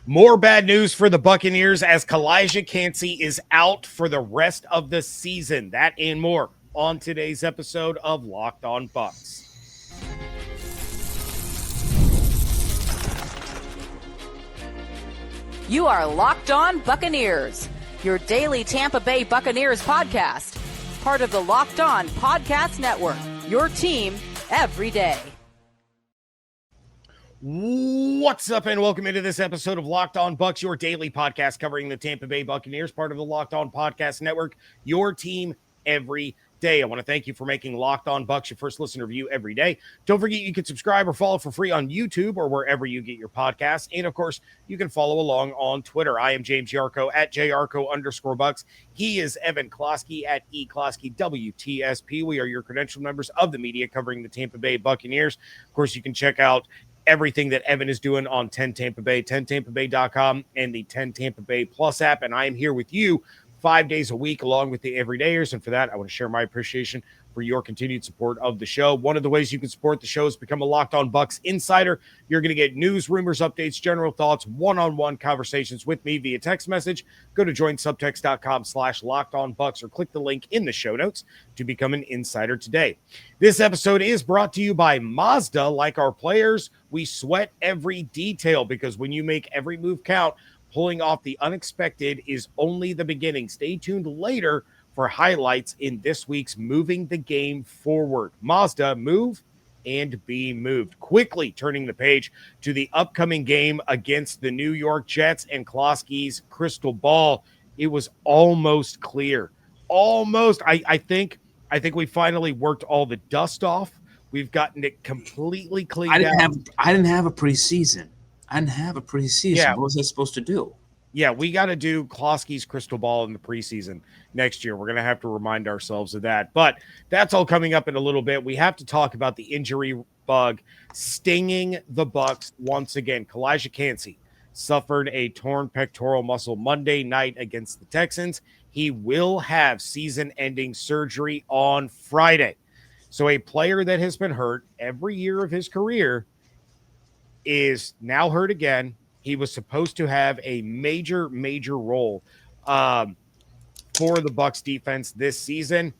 More bad news for the Buccaneers as Calijah Kancey is out for the rest of the season. That and more on today's episode of Locked On Bucs. You are Locked On Buccaneers, your daily Tampa Bay Buccaneers podcast. Part of the Locked On Podcast Network, your team every day. What's up, and welcome into this episode of Locked On Bucs, your daily podcast covering the Tampa Bay Buccaneers, part of the Locked On Podcast Network, your team every day. I want to thank you for making Locked On Bucs your first listen review every day. Don't forget you can subscribe or follow for free on YouTube or wherever you get your podcasts. And of course, you can follow along on Twitter. I am James Yarcho at JYarcho_Bucs. He is Evan Klosky at EKlosky WTSP. We are your credentialed members of the media covering the Tampa Bay Buccaneers. Of course, you can check out everything that Evan is doing on 10 Tampa Bay, 10tampabay.com, and the 10 Tampa Bay Plus app. And I am here with you 5 days a week along with the everydayers. And for that, I want to share my appreciation for your continued support of the show. One of the ways you can support the show is become a Locked On Bucs insider. You're going to get news, rumors, updates, general thoughts, one-on-one conversations with me via text message. Go to joinsubtext.com/LockedOnBucs or click the link in the show notes to become an insider today. This episode is brought to you by Mazda. Like our players, we sweat every detail because when you make every move count, pulling off the unexpected is only the beginning. Stay tuned later for highlights in this week's Moving the Game Forward. Mazda, move and be moved. Quickly turning the page to the upcoming game against the New York Jets and Klosky's crystal ball. It was almost clear. Almost. I think we finally worked all the dust off. We've gotten it completely cleaned out. I didn't have a preseason. Yeah. What was I supposed to do? Yeah, we got to do Klosky's crystal ball in the preseason next year. We're going to have to remind ourselves of that. But that's all coming up in a little bit. We have to talk about the injury bug stinging the Bucs once again. Calijah Kancey suffered a torn pectoral muscle Monday night against the Texans. He will have season-ending surgery on Friday. So a player that has been hurt every year of his career is now hurt again. He was supposed to have a major role for the Bucs defense this season.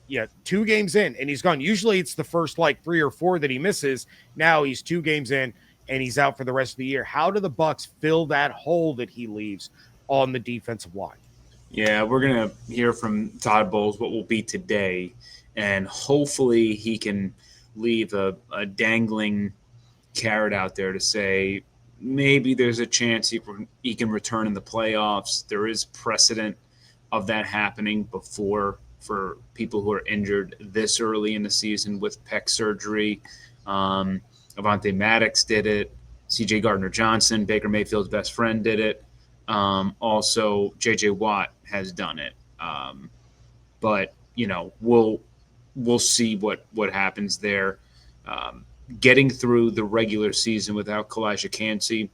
Yeah, 2 games in, and he's gone. Usually it's the first 3 or 4 that he misses. Now he's 2 games in, and he's out for the rest of the year. How do the Bucs fill that hole that he leaves on the defensive line? Yeah, we're going to hear from Todd Bowles what will be today, and hopefully he can leave a dangling carrot out there to say maybe there's a chance he can return in the playoffs. There is precedent of that happening before for people who are injured this early in the season with pec surgery. Avonte Maddox did it. C.J. Gardner-Johnson, Baker Mayfield's best friend, did it. Also, J.J. Watt has done it. But, we'll see what happens there. Getting through the regular season without Calijah Kancey,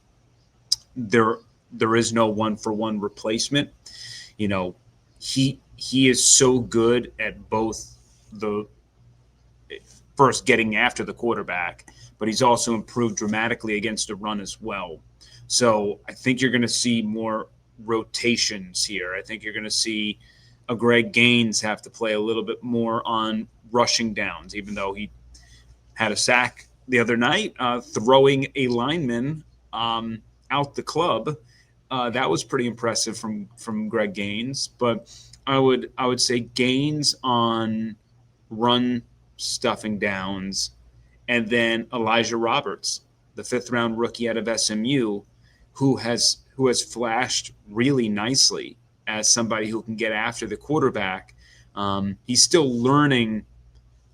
there is no one-for-one replacement. He is so good at both the first getting after the quarterback, but he's also improved dramatically against the run as well. So I think you're going to see more rotations here. I think you're going to see a Greg Gaines have to play a little bit more on rushing downs, even though he had a sack the other night, throwing a lineman out the club. That was pretty impressive from Greg Gaines. But I would say Gaines on run stuffing downs, and then Elijah Roberts, the 5th-round rookie out of SMU, who has flashed really nicely as somebody who can get after the quarterback. He's still learning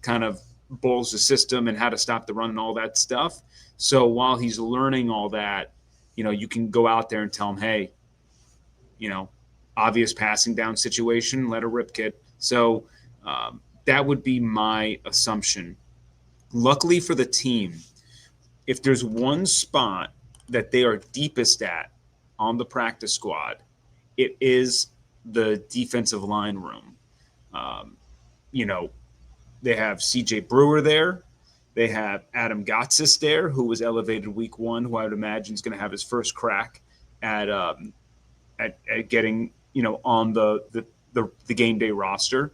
kind of Bowles' system and how to stop the run and all that stuff. So while he's learning all that, you can go out there and tell him, hey, obvious passing down situation, let a rip, kid. So that would be my assumption. Luckily for the team, if there's one spot that they are deepest at on the practice squad, it is the defensive line room. They have C.J. Brewer there. They have Adam Gotsis there, who was elevated week 1, who I would imagine is going to have his first crack at getting, on the game day roster.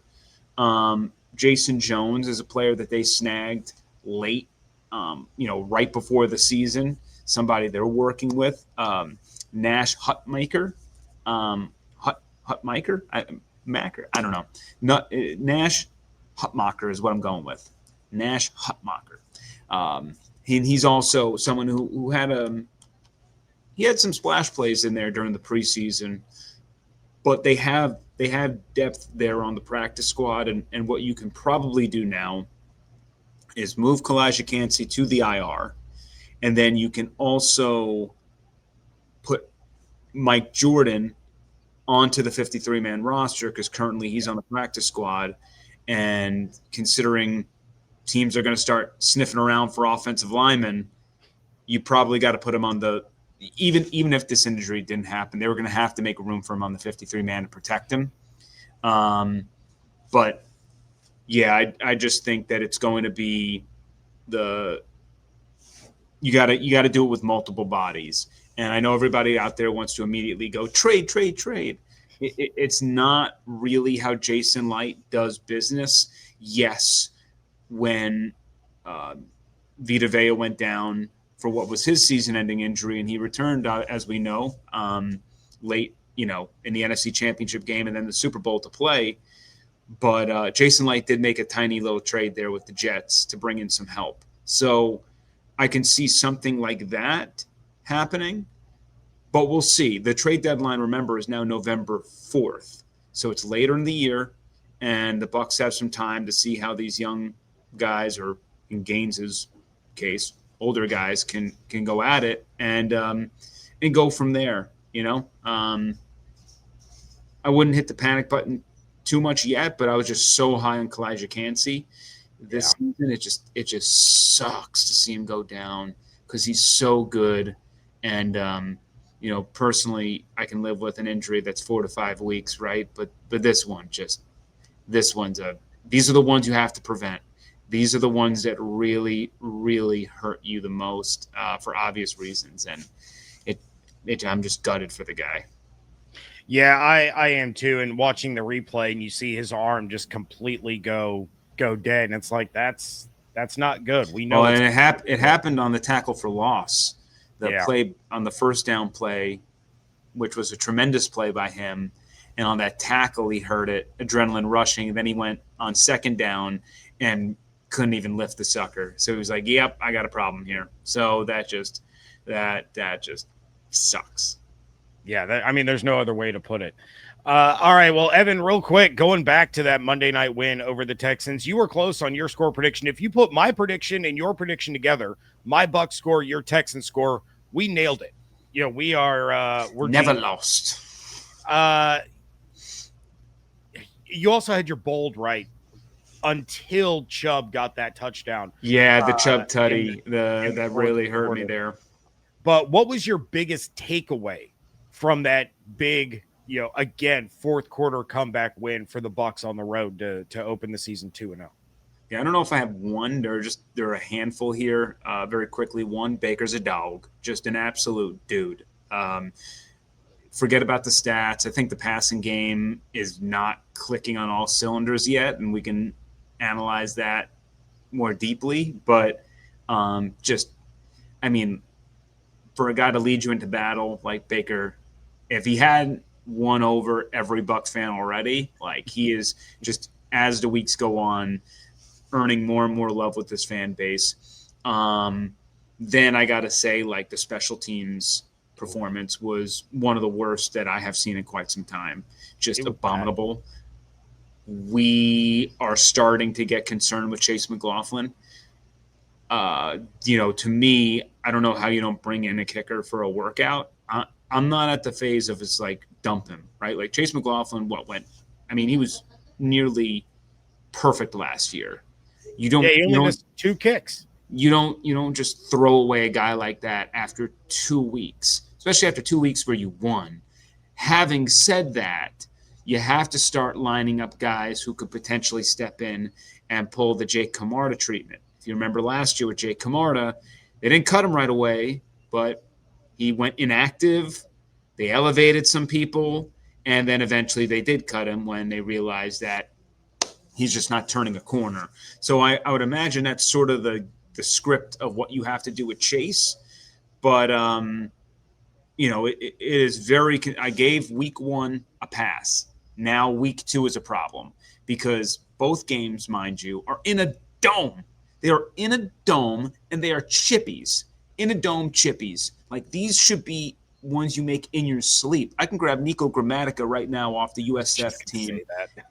Jason Jones is a player that they snagged late, right before the season, somebody they're working with. Nash Hutmacher, Hutmacher, I don't know. Nash Hutmacher is what I'm going with. Nash Hutmacher. He's also someone who had some splash plays in there during the preseason, but they have depth there on the practice squad, and what you can probably do now is move Calijah Kancey to the IR, and then you can also put Mike Jordan onto the 53-man roster, because currently he's on the practice squad, and considering teams are going to start sniffing around for offensive linemen, you probably got to put him on the even if this injury didn't happen, they were going to have to make room for him on the 53-man to protect him. But yeah, I just think that it's going to be you got to do it with multiple bodies. And I know everybody out there wants to immediately go trade. It's not really how Jason Light does business. Yes, when Vita Vea went down for what was his season-ending injury, and he returned, as we know, late, in the NFC Championship game and then the Super Bowl to play. But Jason Light did make a tiny little trade there with the Jets to bring in some help. So I can see something like that happening, but we'll see. The trade deadline, remember, is now November 4th. So it's later in the year, and the Bucs have some time to see how these young guys, or in Gaines's case, older guys, can go at it and go from there. I wouldn't hit the panic button too much yet, but I was just so high on Calijah Kancey this season. It just sucks to see him go down, because he's so good. And personally, I can live with an injury that's 4 to 5 weeks, right? But these are the ones you have to prevent. These are the ones that really, really hurt you the most, for obvious reasons. And I'm just gutted for the guy. Yeah, I am too. And watching the replay, and you see his arm just completely go dead, and it's like that's not good. We know. Well, and it happened on the tackle for loss, play on the first down play, which was a tremendous play by him. And on that tackle, he heard it, adrenaline rushing. And then he went on second down and couldn't even lift the sucker. So he was like, "Yep, I got a problem here." So that just sucks. Yeah, there's no other way to put it. All right, well, Evan, real quick, going back to that Monday night win over the Texans, you were close on your score prediction. If you put my prediction and your prediction together, my Bucs score, your Texans score, we nailed it. We are we're never lost. You also had your bold right until Chubb got that touchdoation. Yeah, the Chubb tutty, that really hurt me there. But what was your biggest takeaway from that big, again, fourth quarter comeback win for the Bucs on the road to open the season 2-0? Yeah, I don't know if I have one. There are a handful here. Very quickly, one, Baker's a dog, just an absolute dude. Forget about the stats. I think the passing game is not clicking on all cylinders yet, and we can analyze that more deeply. But for a guy to lead you into battle like Baker, if he had won over every Bucs fan already, like he is just, as the weeks go on, earning more and more love with this fan base. Then I got to say, like, the special teams performance was one of the worst that I have seen in quite some time. Just abominable. Bad. We are starting to get concerned with Chase McLaughlin. To me, I don't know how you don't bring in a kicker for a workout. I'm not at the phase of it's like dump him, right? Like Chase McLaughlin, he was nearly perfect last year. He only missed 2 kicks. You don't just throw away a guy like that after 2 weeks, especially after 2 weeks where you won. Having said that, you have to start lining up guys who could potentially step in and pull the Jake Camarda treatment. If you remember last year with Jake Camarda, they didn't cut him right away, but he went inactive They elevated some people, and then eventually they did cut him when they realized that he's just not turning a corner. So I would imagine that's sort of the script of what you have to do with Chase. But, it is very – I gave week 1 a pass. Now week 2 is a problem because both games, mind you, are in a dome. They are in a dome, and they are chippies. In a dome chippies. Like, these should be ones you make in your sleep. I can grab Nico Grammatica right now off the USF team,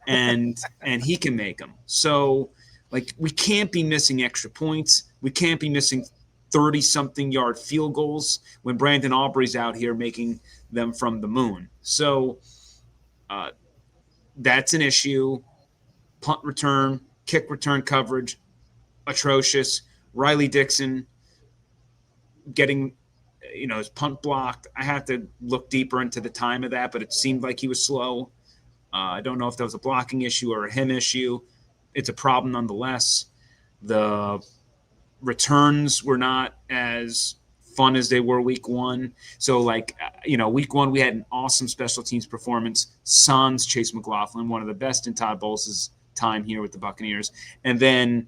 and he can make them. So, like, we can't be missing extra points. We can't be missing 30-something yard field goals when Brandon Aubrey's out here making them from the moon. So that's an issue. Punt return, kick return coverage, atrocious. Riley Dixon getting his punt blocked. I have to look deeper into the time of that, but it seemed like he was slow. I don't know if that was a blocking issue or a him issue. It's a problem nonetheless. The returns were not as fun as they were week 1. So, week 1, we had an awesome special teams performance. Sans Chase McLaughlin, one of the best in Todd Bowles' time here with the Buccaneers. And then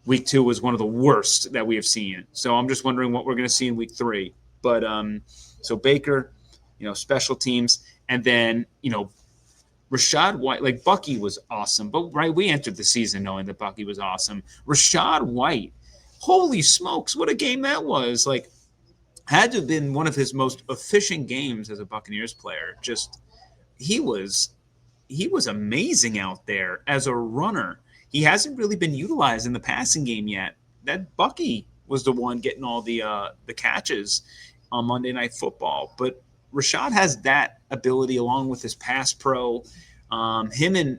week 2 was one of the worst that we have seen. So I'm just wondering what we're going to see in week 3. But so Baker, special teams, and then, Rachaad White, like Bucky was awesome, but right, we entered the season knowing that Bucky was awesome. Rachaad White, holy smokes, what a game that was. Like, had to have been one of his most efficient games as a Buccaneers player. Just, he was amazing out there as a runner. He hasn't really been utilized in the passing game yet. That Bucky was the one getting all the catches on Monday Night Football. But Rachaad has that ability along with his pass pro. Him and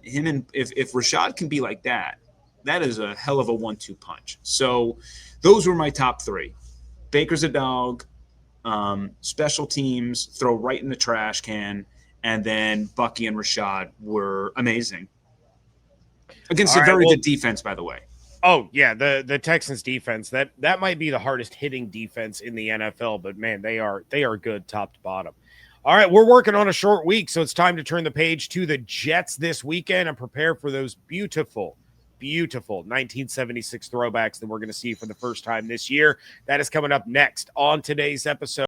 if Rachaad can be like that, that is a hell of a 1-2 punch. So those were my top 3. Baker's a dog, special teams, throw right in the trash can, and then Bucky and Rachaad were amazing. Against a very good defense, by the way. Oh, yeah, the Texans defense, that might be the hardest hitting defense in the NFL, but man, they are good top to bottom. All right, we're working on a short week, so it's time to turn the page to the Jets this weekend and prepare for those beautiful 1976 throwbacks that we're going to see for the first time this year. That is coming up next on today's episode.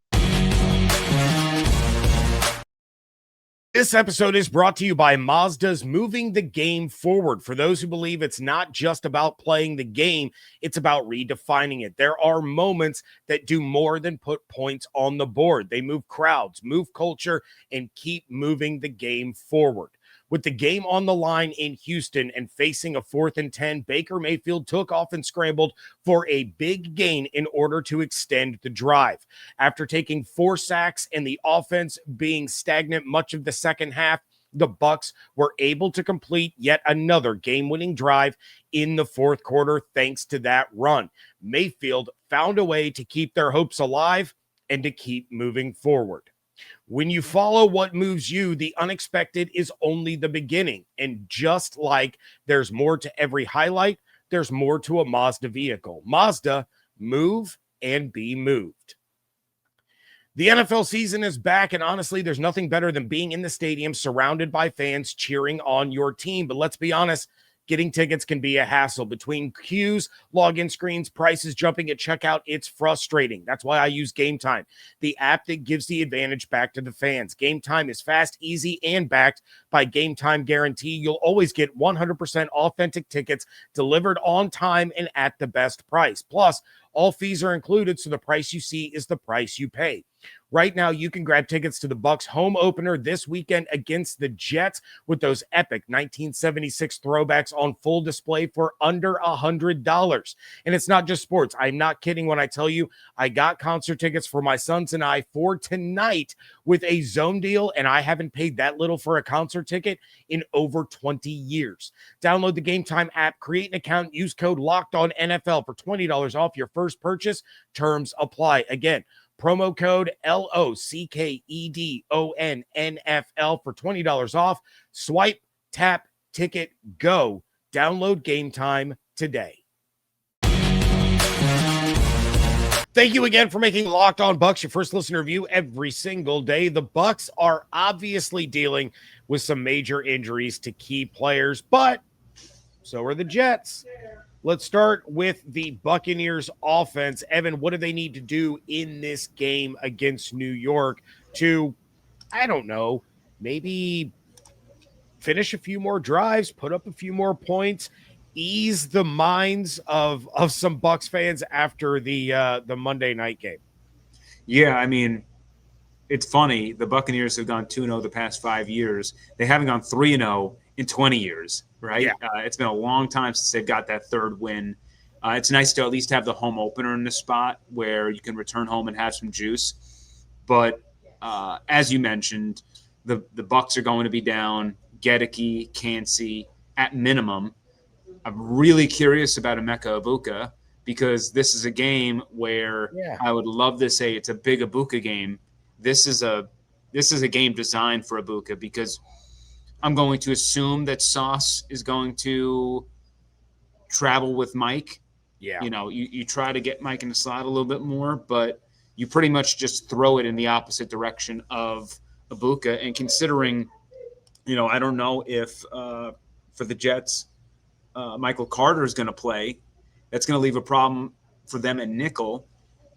This episode is brought to you by Mazda's Moving the Game Forward. For those who believe it's not just about playing the game, it's about redefining it. There are moments that do more than put points on the board. They move crowds, move culture, and keep moving the game forward. With the game on the line in Houston and facing a 4th and 10, Baker Mayfield took off and scrambled for a big gain in order to extend the drive. After taking 4 sacks and the offense being stagnant much of the second half, the Bucs were able to complete yet another game-winning drive in the fourth quarter thanks to that run. Mayfield found a way to keep their hopes alive and to keep moving forward. When you follow what moves you, the unexpected is only the beginning. And just like there's more to every highlight, there's more to a Mazda vehicle. Mazda, move and be moved. The NFL season is back, and honestly, there's nothing better than being in the stadium surrounded by fans cheering on your team. But let's be honest, getting tickets can be a hassle. Between queues, login screens, prices jumping at checkout, it's frustrating. That's why I use Game Time, the app that gives the advantage back to the fans. Game Time is fast, easy, and backed by Game Time Guarantee. You'll always get 100% authentic tickets delivered on time and at the best price. Plus, all fees are included, so the price you see is the price you pay. Right now, you can grab tickets to the Bucs home opener this weekend against the Jets with those epic 1976 throwbacks on full display for under $100. And it's not just sports. I'm not kidding when I tell you I got concert tickets for my sons and I for tonight with a zone deal, and I haven't paid that little for a concert ticket in over 20 years. Download the Game Time app, create an account, use code LOCKEDONNFL for $20 off your first purchase. Terms apply. Again, promo code LOCKEDONNFL for $20 off. Swipe, tap, ticket, go. Download Game Time today. Thank you again for making Locked On Bucs your first listener review every single day. The Bucs are obviously dealing with some major injuries to key players, but so are the Jets. Let's start with the Buccaneers offense. Evan, what do they need to do in this game against New York to, I don't know, maybe finish a few more drives, put up a few more points, ease the minds of some Bucs fans after the Monday night game? Yeah, I mean, it's funny. The Buccaneers have gone 2-0 the past 5 years. They haven't gone 3-0 in 20 years, right? Yeah. It's been a long time since they've got that third win. It's nice to at least have the home opener in this spot where you can return home and have some juice. But as you mentioned, the Bucs are going to be down Goedeke, Cancey at minimum. I'm really curious about Emeka Egbuka because this is a game where I would love to say it's a big Egbuka game. This is a game designed for Egbuka because I'm going to assume that Sauce is going to travel with Mike. Yeah. You know, you try to get Mike in the slot a little bit more, but you pretty much just throw it in the opposite direction of Egbuka. And considering, you know, I don't know if for the Jets, Michael Carter is going to play. That's going to leave a problem for them at nickel.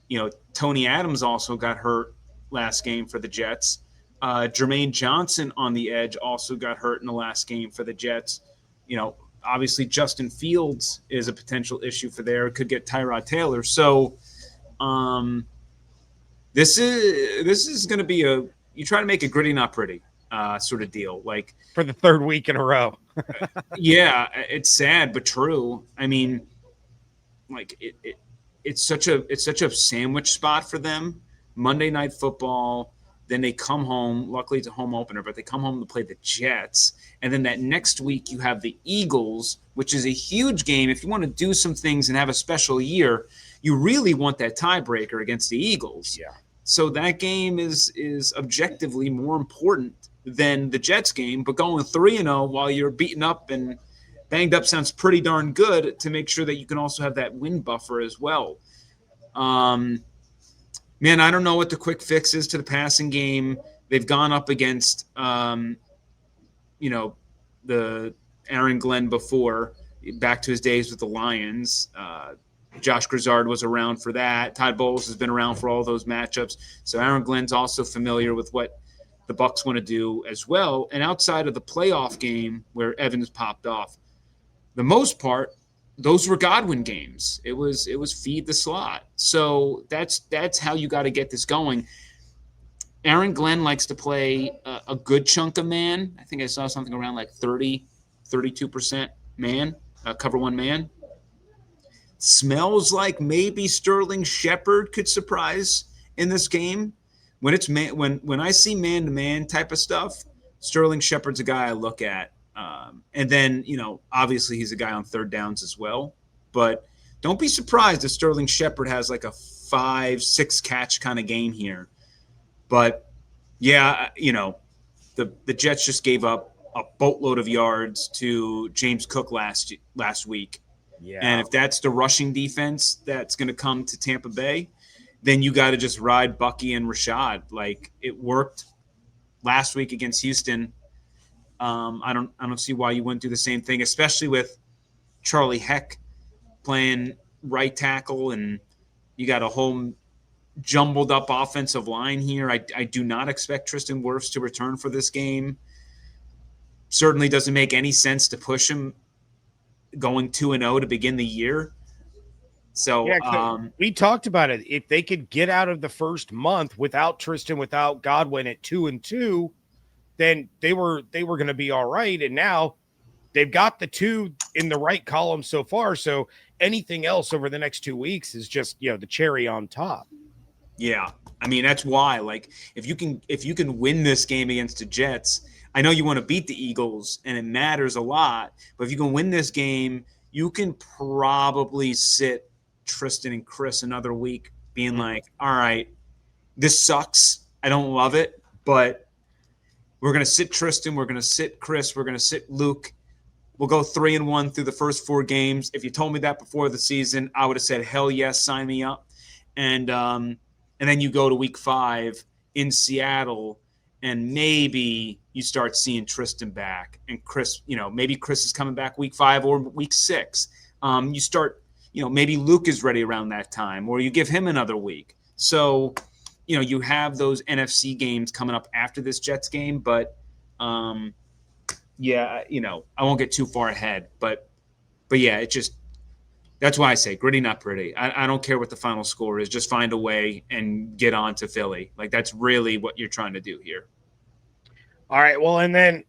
You know, Tony Adams also got hurt last game for the Jets. Jermaine Johnson on the edge also got hurt in the last game for the Jets. You know, obviously Justin Fields is a potential issue for there. Could get Tyrod Taylor. So this is going to be you try to make it gritty, not pretty sort of deal. Like for the third week in a row. Yeah, it's sad but true. I mean, like it's such a sandwich spot for them. Monday Night Football, then they come home. Luckily, it's a home opener, but they come home to play the Jets, and then that next week you have the Eagles, which is a huge game. If you want to do some things and have a special year, you really want that tiebreaker against the Eagles. Yeah. So that game is objectively more important than the Jets game, but going 3-0 while you're beaten up and banged up sounds pretty darn good to make sure that you can also have that win buffer as well. Man, I don't know what the quick fix is to the passing game. They've gone up against, the Aaron Glenn before, back to his days with the Lions. Josh Grizzard was around for that. Todd Bowles has been around for all those matchups. So Aaron Glenn's also familiar with what the Bucs want to do as well. And outside of the playoff game where Evans popped off, the most part, those were Godwin games. It was feed the slot. So that's how you got to get this going. Aaron Glenn likes to play a good chunk of man. I think I saw something around like 32% man, cover one man. Smells like maybe Sterling Shepard could surprise in this game. When it's when I see man-to-man type of stuff, Sterling Shepard's a guy I look at. And then, obviously he's a guy on third downs as well. But don't be surprised if Sterling Shepard has like a 5-6 catch kind of game here. But, yeah, the Jets just gave up a boatload of yards to James Cook last week. Yeah. And if that's the rushing defense that's going to come to Tampa Bay, then you got to just ride Bucky and Rashad. Like, it worked last week against Houston. I don't see why you wouldn't do the same thing, especially with Charlie Heck playing right tackle, and you got a whole jumbled up offensive line here. I do not expect Tristan Wirfs to return for this game. Certainly doesn't make any sense to push him going 2-0 to begin the year. So we talked about it. If they could get out of the first month without Tristan, without Godwin at 2-2, then they were going to be all right. And now they've got the two in the right column so far. So anything else over the next 2 weeks is just, the cherry on top. Yeah. I mean, that's why, like, if you can win this game against the Jets, I know you want to beat the Eagles and it matters a lot, but if you can win this game, you can probably sit Tristan and Chris another week being like, all right, this sucks. I don't love it, but we're going to sit Tristan. We're going to sit Chris. We're going to sit Luke. We'll go 3-1 through the first 4 games. If you told me that before the season, I would have said, hell yes, sign me up. And then you go to week 5 in Seattle, and maybe you start seeing Tristan back, and Chris, maybe Chris is coming back week 5 or week 6. You start, maybe Luke is ready around that time, or you give him another week. So, you have those NFC games coming up after this Jets game, but I won't get too far ahead, but yeah, it just, that's why I say gritty, not pretty. I don't care what the final score is. Just find a way and get on to Philly. Like, that's really what you're trying to do here. All right. Well, and then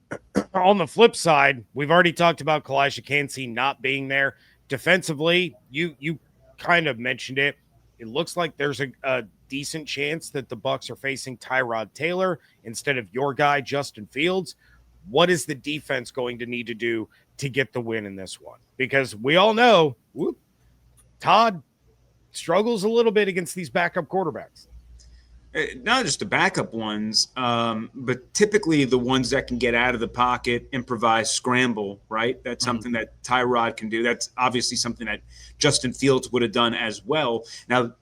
on the flip side, we've already talked about Calijah Kancey not being there. Defensively, you kind of mentioned it. It looks like there's a decent chance that the Bucs are facing Tyrod Taylor instead of your guy, Justin Fields. What is the defense going to need to do to get the win in this one? Because we all know Todd struggles a little bit against these backup quarterbacks. Not just the backup ones, but typically the ones that can get out of the pocket, improvise, scramble, right? That's something that Tyrod can do. That's obviously something that Justin Fields would have done as well. Now,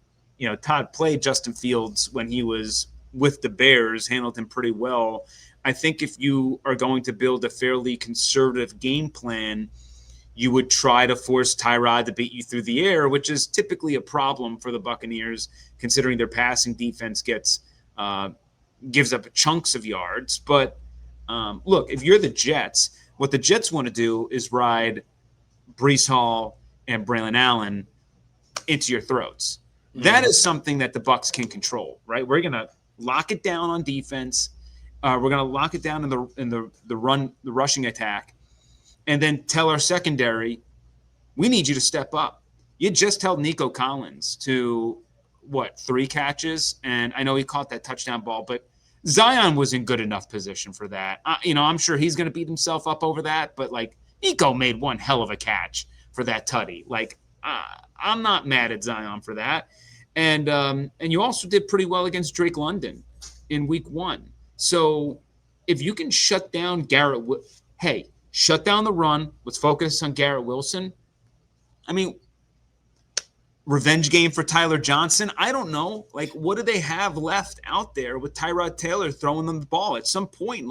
Todd played Justin Fields when he was with the Bears, handled him pretty well. I think if you are going to build a fairly conservative game plan, you would try to force Tyrod to beat you through the air, which is typically a problem for the Buccaneers, considering their passing defense gives up chunks of yards. But look, if you're the Jets, what the Jets want to do is ride Breece Hall and Braylon Allen into your throats. That is something that the Bucs can control, right? We're going to lock it down on defense. We're going to lock it down in the rushing attack. And then tell our secondary, we need you to step up. You just held Nico Collins to, 3 catches? And I know he caught that touchdown ball, but Zion was in good enough position for that. I'm sure he's going to beat himself up over that, but, Nico made one hell of a catch for that tutty. I'm not mad at Zion for that. And you also did pretty well against Drake London in week 1. So if you can shut down Garrett – shut down the run. Let's focus on Garrett Wilson. I mean, revenge game for Tyler Johnson. I don't know. What do they have left out there with Tyrod Taylor throwing them the ball? At some point,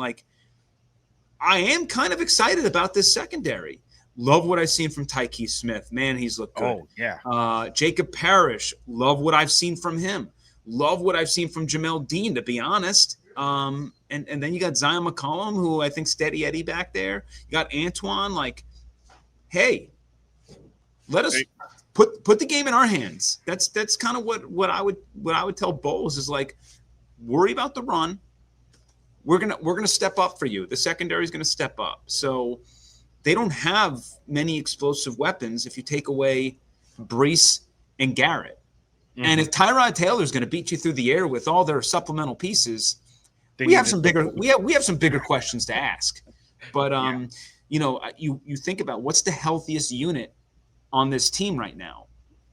I am kind of excited about this secondary. Love what I've seen from Tyke Smith. Man, he's looked good. Oh, yeah. Jacob Parrish. Love what I've seen from him. Love what I've seen from Jamel Dean, to be honest. And then you got Zion McCollum, who I think steady Eddie back there. You got Antoine. Hey, let us put the game in our hands. That's kind of what I would tell Bowles is worry about the run. We're gonna step up for you. The secondary is gonna step up. So they don't have many explosive weapons if you take away Breece and Garrett. And if Tyrod Taylor is going to beat you through the air with all their supplemental pieces, we have some bigger questions to ask. But you think about what's the healthiest unit on this team right now?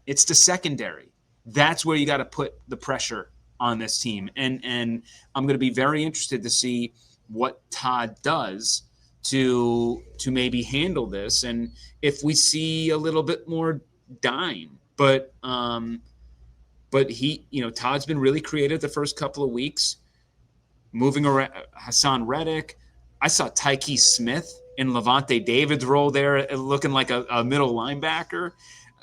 It's the secondary. That's where you got to put the pressure on this team. And I'm going to be very interested to see what Todd does to maybe handle this, and if we see a little bit more dime. But he, Todd's been really creative the first couple of weeks, moving around Hassan Reddick. I saw Tyke Smith in Levante David's role there, looking like a middle linebacker.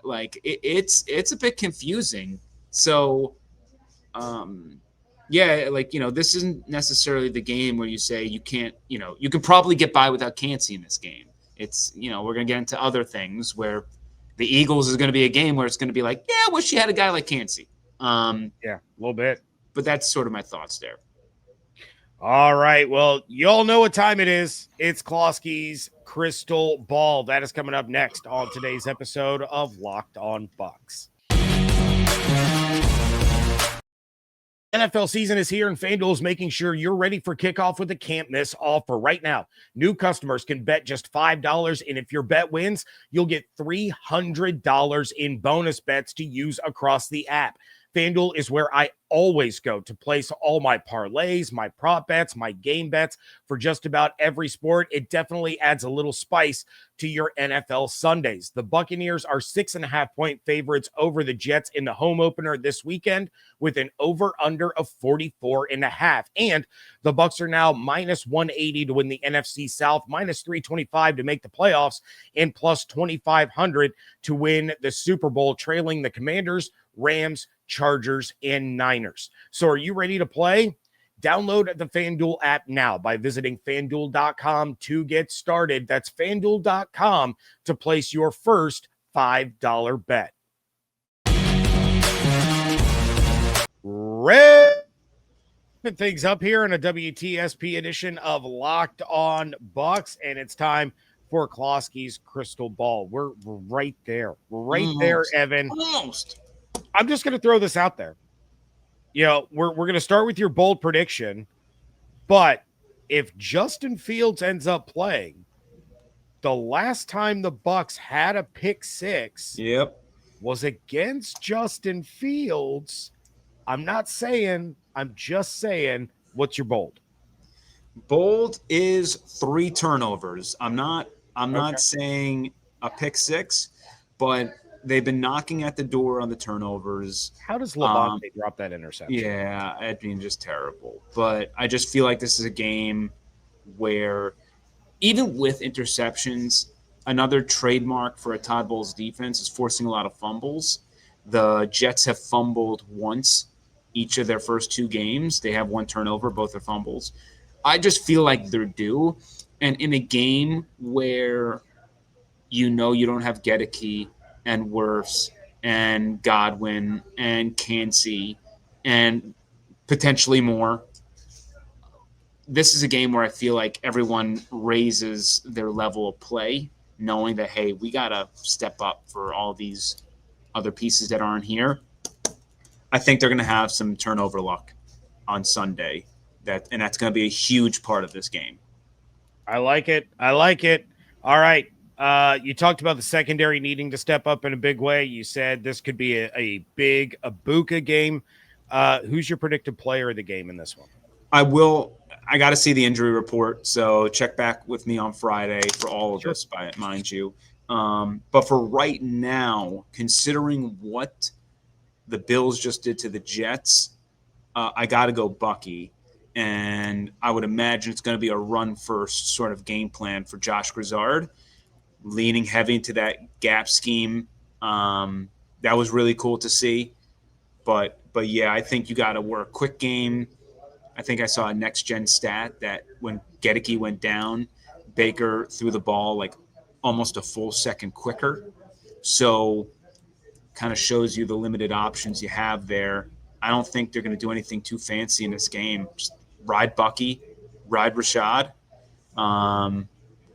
It's a bit confusing. So, this isn't necessarily the game where you say you can't, you can probably get by without Cancey in this game. It's, we're going to get into other things where the Eagles is going to be a game where it's going to be I wish you had a guy like Cancey. A little bit. But that's sort of my thoughts there. All right. Well, you all know what time it is. It's Klosky's Crystal Ball. That is coming up next on today's episode of Locked On Bucs. NFL season is here, and FanDuel is making sure you're ready for kickoff with a can't-miss offer. Right now, new customers can bet just $5, and if your bet wins, you'll get $300 in bonus bets to use across the app. FanDuel is where I always go to place all my parlays, my prop bets, my game bets for just about every sport. It definitely adds a little spice to your NFL Sundays. The Buccaneers are 6.5-point favorites over the Jets in the home opener this weekend with an over-under of 44.5. And the Bucs are now minus 180 to win the NFC South, minus 325 to make the playoffs, and plus 2,500 to win the Super Bowl, trailing the Commanders, Rams, Chargers, and Niners. So are you ready to play? Download the FanDuel app now by visiting FanDuel.com to get started. That's FanDuel.com to place your first $5 bet. Wrapping things up here in a WTSP edition of Locked On Bucs, and it's time for Klosky's Crystal Ball. We're right there. We're right there, Evan. Almost. I'm just going to throw this out there. You know, we're going to start with your bold prediction, but if Justin Fields ends up playing, the last time the Bucs had a pick six was against Justin Fields. I'm not saying, I'm just saying, what's your bold? Bold is 3 turnovers. I'm not saying a pick six, but they've been knocking at the door on the turnovers. How does Levante drop that interception? Yeah, I mean, just terrible. But I just feel like this is a game where, even with interceptions, another trademark for a Todd Bowles defense is forcing a lot of fumbles. The Jets have fumbled once each of their first 2 games. They have 1 turnover, both are fumbles. I just feel like they're due. And in a game where you don't have Goedeke and Wirfs and Godwin and Cancey and potentially more, this is a game where I feel like everyone raises their level of play, knowing that, hey, we got to step up for all these other pieces that aren't here. I think they're going to have some turnover luck on Sunday, and that's going to be a huge part of this game. I like it. All right. You talked about the secondary needing to step up in a big way. You said this could be a big Abuka game. Who's your predicted player of the game in this one? I got to see the injury report, so check back with me on Friday for all of this, mind you. But for right now, considering what the Bills just did to the Jets, I got to go Bucky. And I would imagine it's going to be a run-first sort of game plan for Josh Grizzard, leaning heavy into that gap scheme. That was really cool to see. But yeah, I think you got to work quick game. I think I saw a next-gen stat that when Goedeke went down, Baker threw the ball like almost a full second quicker. So kind of shows you the limited options you have there. I don't think they're going to do anything too fancy in this game. Just ride Bucky, ride Rashad,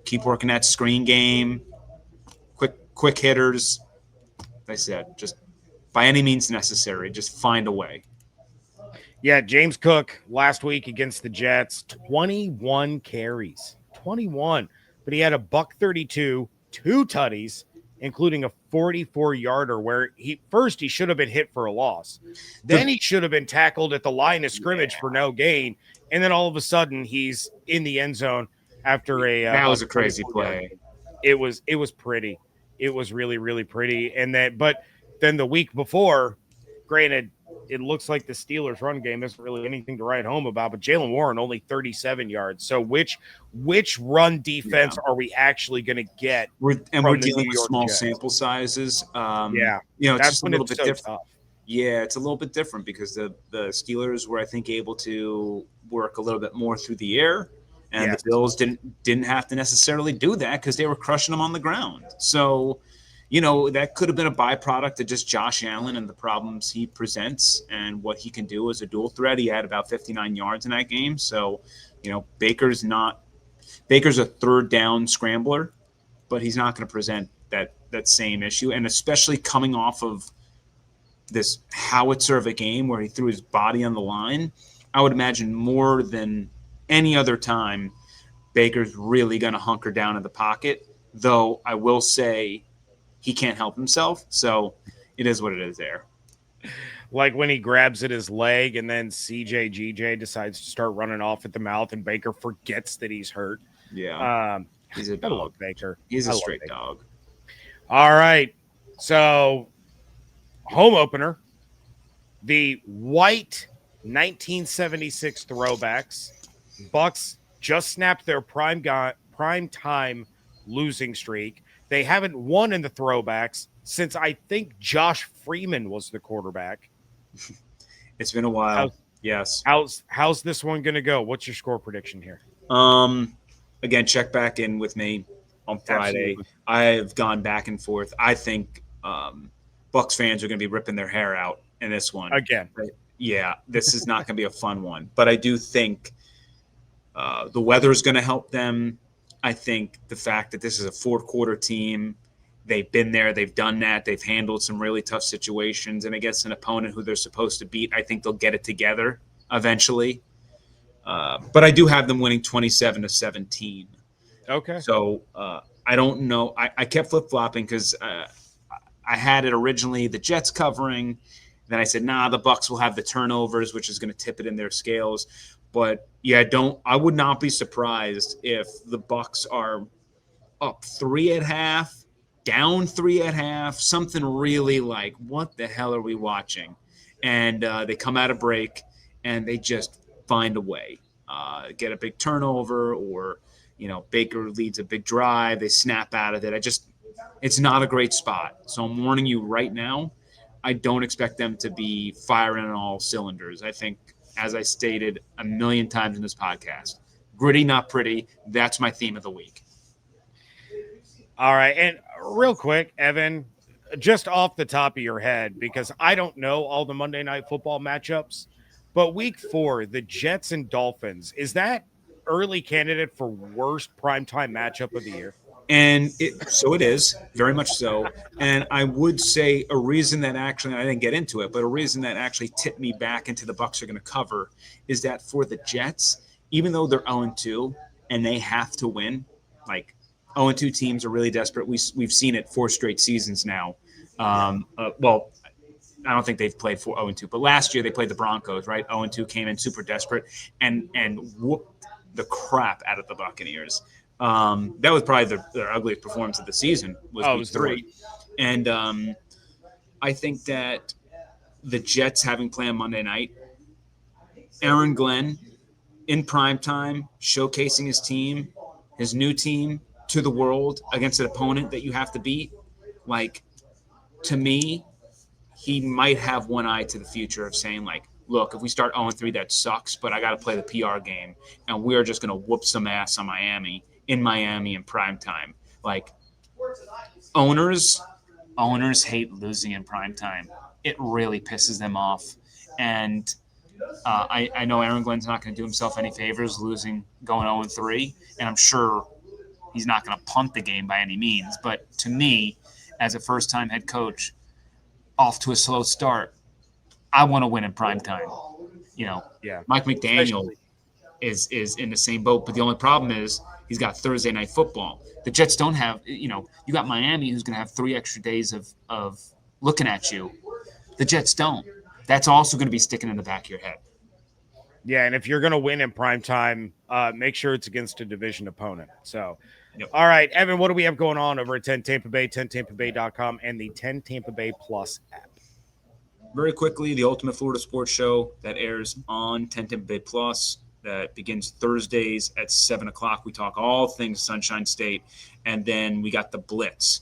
keep working that screen game, quick hitters. Like I said, just by any means necessary, just find a way. Yeah, James Cook last week against the Jets, 21 carries, 21. But he had a $132, 2 tutties, including a 44-yarder where he should have been hit for a loss. Then he should have been tackled at the line of scrimmage for no gain. And then all of a sudden he's in the end zone after that was a crazy play. It was pretty. It was really, really pretty. But then the week before, granted, it looks like the Steelers' run game isn't really anything to write home about, but Jaylen Warren only 37 yards. So which run defense are we actually going to get? We're dealing with small sample sizes. It's just a little bit different. Tough. Yeah, it's a little bit different because the Steelers were, I think, able to work a little bit more through the air, and the Bills didn't have to necessarily do that because they were crushing them on the ground. So, that could have been a byproduct of just Josh Allen and the problems he presents and what he can do as a dual threat. He had about 59 yards in that game. So, Baker's a third down scrambler, but he's not going to present that same issue. And especially coming off of this howitzer of a game where he threw his body on the line, I would imagine more than any other time, Baker's really going to hunker down in the pocket, though I will say he can't help himself. So it is what it is there. Like when he grabs at his leg and then CJGJ decides to start running off at the mouth and Baker forgets that he's hurt. Yeah. He's a I dog. love Baker. He's I a love straight Baker. dog. All right. So, home opener, the white 1976 throwbacks. Bucs just snapped their prime time losing streak. They haven't won in the throwbacks since I think Josh Freeman was the quarterback. It's been a while. Yes. How's this one going to go? What's your score prediction here? Again, check back in with me on Friday. Absolutely. I've gone back and forth. I think Bucs fans are going to be ripping their hair out in this one. Again. Yeah, this is not going to be a fun one. But I do think the weather is going to help them. I think the fact that this is a fourth-quarter team, they've been there, they've done that, they've handled some really tough situations, and against an opponent who they're supposed to beat, I think they'll get it together eventually. But I do have them winning 27-17. Okay. So I don't know. I kept flip-flopping because I had it originally the Jets covering. Then I said, the Bucs will have the turnovers, which is going to tip it in their scales. But yeah, I would not be surprised if the Bucs are up 3 at half, down 3 at half, something really like, what the hell are we watching? And they come out of break and they just find a way, get a big turnover, or Baker leads a big drive, they snap out of it. It's not a great spot. So I'm warning you right now, I don't expect them to be firing on all cylinders. I think, as I stated a million times in this podcast, gritty, not pretty. That's my theme of the week. All right. And real quick, Evan, just off the top of your head, because I don't know all the Monday Night Football matchups, but week 4, the Jets and Dolphins, is that early candidate for worst primetime matchup of the year? And it is, very much so. And I would say a reason that actually, I didn't get into it, but a reason that actually tipped me back into the Bucs are going to cover is that for the Jets, even though they're 0-2 and they have to win, like 0-2 teams are really desperate. We've seen it 4 straight seasons now. Well, I don't think they've played 0-2, but last year they played the Broncos, right? 0-2, came in super desperate and whooped the crap out of the Buccaneers. That was probably their ugliest performance of the season was week 3. And I think that the Jets having played Monday night, Aaron Glenn in prime time, showcasing his new team to the world against an opponent that you have to beat. Like, to me, he might have one eye to the future of saying, like, look, if we start 0-3, that sucks, but I got to play the PR game, and we're just going to whoop some ass on Miami in prime time. Like, owners hate losing in prime time. It really pisses them off. And I know Aaron Glenn's not going to do himself any favors going 0-3, and I'm sure he's not going to punt the game by any means. But to me, as a first-time head coach, off to a slow start, I want to win in prime time. Mike McDaniel is in the same boat, but the only problem is he's got Thursday night football. The Jets don't have, you got Miami who's going to have 3 extra days of looking at you. The Jets don't. That's also going to be sticking in the back of your head. Yeah, and if you're going to win in prime time, make sure it's against a division opponent. So, Yep. All right, Evan, what do we have going on over at 10 Tampa Bay, 10tampabay.com, and the 10 Tampa Bay Plus app? Very quickly, the Ultimate Florida Sports Show that airs on 10 Tampa Bay Plus that begins Thursdays at 7 o'clock. We talk all things Sunshine State, and then we got the Blitz.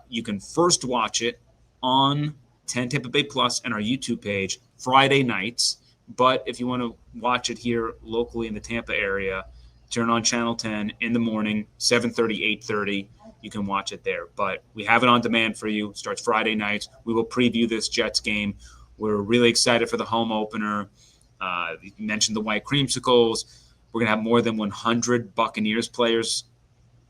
You can first watch it on 10 Tampa Bay Plus and our YouTube page Friday nights, but if you want to watch it here locally in the Tampa area, turn on Channel 10 in the morning, 7:30, 8:30. You can watch it there. But we have it on demand for you. It starts Friday nights. We will preview this Jets game. We're really excited for the home opener. You mentioned the white creamsicles. We're going to have more than 100 Buccaneers players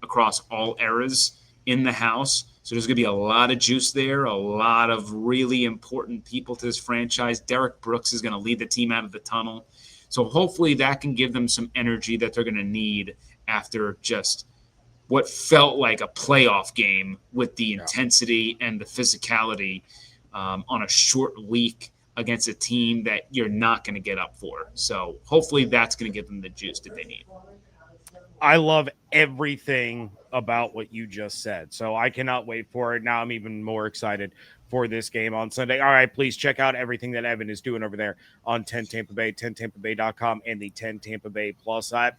across all eras in the house. So there's going to be a lot of juice there, a lot of really important people to this franchise. Derek Brooks is going to lead the team out of the tunnel. So hopefully that can give them some energy that they're going to need after just what felt like a playoff game with the intensity and the physicality on a short week against a team that you're not going to get up for. So hopefully that's going to give them the juice that they need. I love everything about what you just said, so I cannot wait for it. Now I'm even more excited for this game on Sunday. All right, please check out everything that Evan is doing over there on 10 Tampa Bay, 10tampabay.com, and the 10 Tampa Bay Plus app.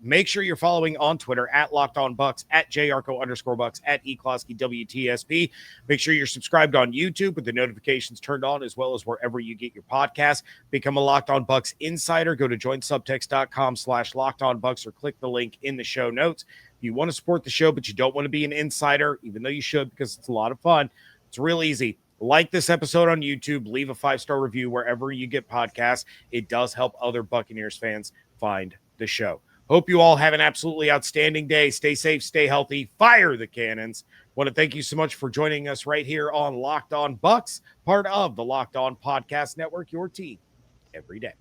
Make sure you're following on Twitter at Locked On Bucs, at JYarcho_Bucs, at eCloskey WTSP. Make sure you're subscribed on YouTube with the notifications turned on, as well as wherever you get your podcasts. Become a Locked On Bucs insider. Go to joinsubtext.com/LockedOnBucs or click the link in the show notes. If you want to support the show, but you don't want to be an insider, even though you should because it's a lot of fun, it's real easy. Like this episode on YouTube, leave a 5-star review wherever you get podcasts. It does help other Buccaneers fans find the show. Hope you all have an absolutely outstanding day. Stay safe, stay healthy, fire the cannons. Want to thank you so much for joining us right here on Locked On Bucs, part of the Locked On Podcast Network, your team every day.